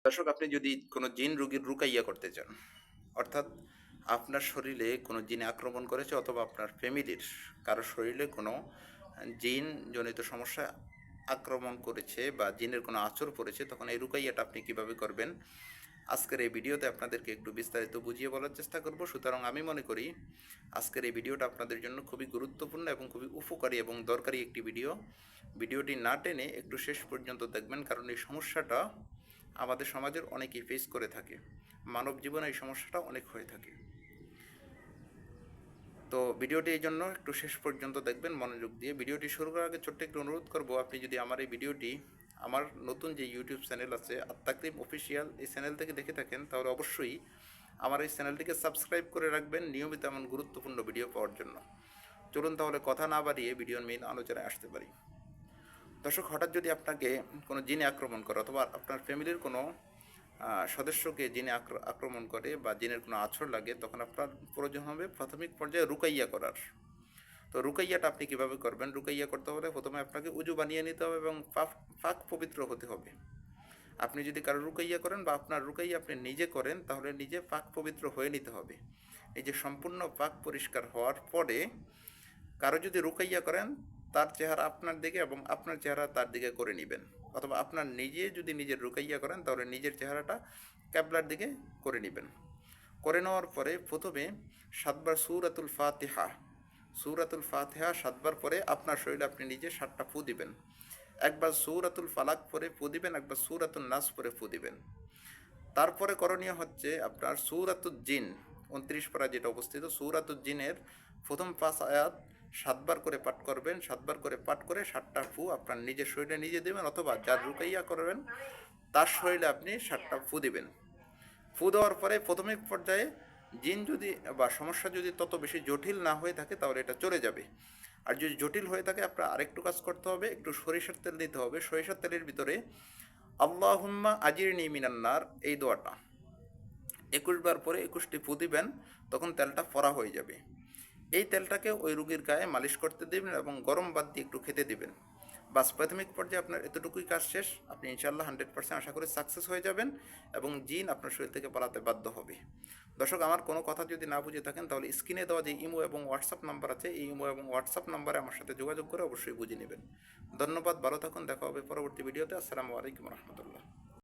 দর্শক, আপনি যদি কোনো জিন রোগীর রুকাইয়া করতে চান, অর্থাৎ আপনার শরীরে কোনো জিনে আক্রমণ করেছে অথবা আপনার ফ্যামিলির কারো শরীরে কোনো জিন জনিত সমস্যা আক্রমণ করেছে বা জিনের কোনো আঁচড় পড়েছে, তখন এই রুকাইয়াটা আপনি কিভাবে করবেন আজকের এই ভিডিওতে আপনাদেরকে একটু বিস্তারিত বুঝিয়ে বলার চেষ্টা করব। সুতরাং আমি মনে করি আজকের এই ভিডিওটা আপনাদের জন্য খুবই গুরুত্বপূর্ণ এবং খুবই উপকারী এবং দরকারি একটি ভিডিওটি না টেনে একটু শেষ পর্যন্ত দেখবেন, কারণ এই সমস্যাটা আমাদের সমাজের অনেকেই ফেস করে থাকে। মানব জীবনে এই সমস্যাটা অনেক হয়ে থাকে। তো ভিডিওটি এই জন্য একটু শেষ পর্যন্ত দেখবেন মনোযোগ দিয়ে। ভিডিওটি শুরু করার আগে ছোট্ট একটু অনুরোধ করব, আপনি যদি আমার এই ভিডিওটি আমার নতুন যে ইউটিউব চ্যানেল আছে আত্মাকরিম অফিসিয়াল, এই চ্যানেল থেকে দেখে থাকেন, তাহলে অবশ্যই আমার এই চ্যানেলটিকে সাবস্ক্রাইব করে রাখবেন নিয়মিত এমন গুরুত্বপূর্ণ ভিডিও পাওয়ার জন্য। চলুন তাহলে কথা না বাড়িয়ে ভিডিওর মেইন আলোচনায় আসতে পারি। দর্শক, হঠাৎ যদি আপনাকে কোনো জিনে আক্রমণ করে অথবা আপনার ফ্যামিলির কোনো সদস্যকে জিনে আক্রমণ করে বা জিনের কোনো আছর লাগে, তখন আপনার প্রয়োজন হবে প্রাথমিক পর্যায়ে রুকাইয়া করার। তো রুকাইয়াটা আপনি কীভাবে করবেন? রুকাইয়া করতে হলে প্রথমে আপনাকে উজু বানিয়ে নিতে হবে এবং পাক পবিত্র হতে হবে। আপনি যদি কারো রুকাইয়া করেন বা আপনার রুকাইয়া আপনি নিজে করেন, তাহলে নিজে পাক পবিত্র হয়ে নিতে হবে। এই যে সম্পূর্ণ পাক পরিষ্কার হওয়ার পরে কারো যদি রুকাইয়া করেন, তার চেহারা আপনার দিকে এবং আপনার চেহারা তার দিকে করে নেবেন। অথবা আপনার নিজে যদি নিজের রুকাইয়া করেন, তাহলে নিজের চেহারাটা ক্যাবলার দিকে করে নেবেন। করে নেওয়ার পরে প্রথমে 7বার সূরাতুল ফাতিহা 7বার পরে আপনার শরীরে আপনি নিজে 7টা ফু দিবেন। একবার সূরাতুল ফালাক পরে ফু দিবেন, একবার সূরাতুন নাস পরে ফু দিবেন। তারপরে করণীয় হচ্ছে আপনার সূরাতুল জিন 29 পারা যেটা অবস্থিত, সূরাতুল জিনের প্রথম 5 আয়াত 7বার করে পাঠ করবেন। 7বার করে পাঠ করে 7টা ফু আপনার নিজের শরীরে নিজে দেবেন, অথবা যার রুকাইয়া করবেন তার শরীরে আপনি 7টা ফু দিবেন। ফু দেওয়ার পরে প্রাথমিক পর্যায়ে জিন যদি বা সমস্যা যদি তত বেশি জটিল না হয়ে থাকে, তাহলে এটা চলে যাবে। আর যদি জটিল হয়ে থাকে, আপনার আরেকটু কাজ করতে হবে, একটু সরিষার তেল দিতে হবে। সরিষার তেলের ভিতরে আল্লাহুম্মা আজিরনি মিনান্নার এই দোয়াটা 21 বার পরে 21টি ফু দিবেন, তখন তেলটা ফরা হয়ে যাবে। এই তেলটাকে ওই রুগীর গায়ে মালিশ করতে দিবেন এবং গরম বাদ দিয়ে একটু খেতে দিবেন। বাস, প্রাথমিক পর্যায়ে আপনার এতটুকুই কাজ শেষ। আপনি ইনশাআল্লাহ 100% আশা করি সাকসেস হয়ে যাবেন এবং জিন আপনার শরীর থেকে পালাতে বাধ্য হবে। দর্শক, আমার কোনো কথা যদি না বুঝে থাকেন, তাহলে স্ক্রিনে দেওয়া যে ইমো এবং হোয়াটসঅ্যাপ নাম্বার আছে, এই ইমো এবং হোয়াটসঅ্যাপ নাম্বারে আমার সাথে যোগাযোগ করে অবশ্যই বুঝে নেবেন। ধন্যবাদ, ভালো থাকুন, দেখা হবে পরবর্তী ভিডিওতে। আসসালামু আলাইকুম রহমতুল্লাহ।